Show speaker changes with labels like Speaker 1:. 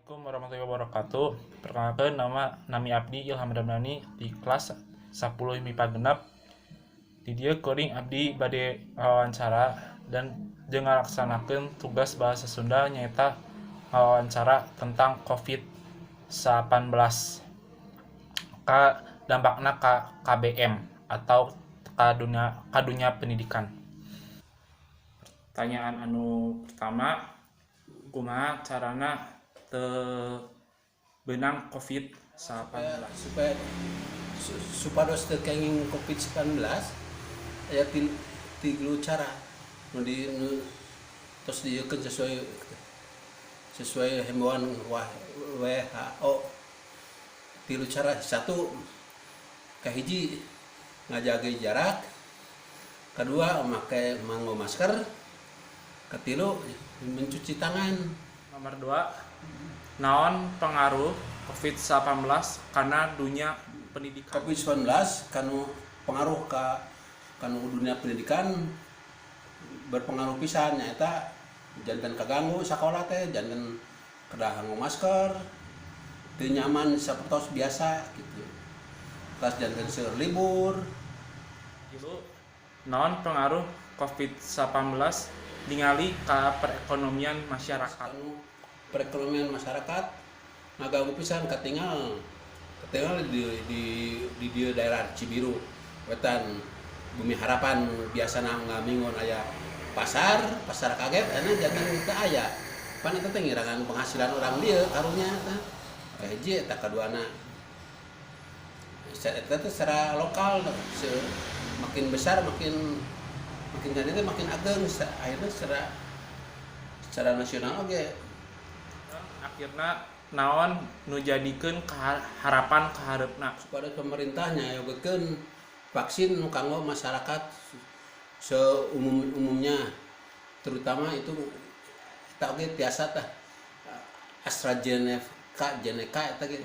Speaker 1: Assalamualaikum warahmatullahi wabarakatuh. Perkenalkan nami abdi Ilham Ramdhani di kelas 10 MIPA genep. Di dieu kuring abdi bade wawancara dan jeung ngalaksanakeun tugas bahasa Sunda nyaeta wawancara tentang COVID-19 ka dampakna ka KBM atau ka dunia pendidikan. Pertanyaan anu pertama, kumaha carana benang COVID-19
Speaker 2: supados teu kenging COVID-19 aya tilu cara nu tos dieukeun sesuai himbauan WHO. Tilu cara: satu, kahiji ngajaga jarak, kedua memakai masker, ketilu mencuci tangan.
Speaker 1: Nomor 2, naon pengaruh COVID-19 karena dunia pendidikan?
Speaker 2: COVID-19 kanu pengaruh kanu dunia pendidikan berpengaruh pisan nyaeta janten kaganggu sakola teh, janten kedah nganggo masker, teu nyaman sapertos biasa gitu. Pas janten seueur libur.
Speaker 1: Ibu, naon pengaruh COVID-19 ningali ka perekonomian masyarakat?
Speaker 2: Perekonomian masyarakat ngaganggu pisan katingal di daerah Cibiru wetan Bumi Harapan biasana ngamingon aya pasar kaget anu jangan teu aya pan eta teh ngirangan penghasilan urang dieu karunya tah kahiji eta kaduana eta teh secara lokal makin besar makin jadi makin ageng akhirnya secara nasional oge.
Speaker 1: Akhirna naon nu jadikeun harapan ka hareupna
Speaker 2: Kepada pemerintahnya nyogekeun vaksin nu kanggo masyarakat seumumnya, terutama itu eta oge tiasa tah AstraZeneca eta ge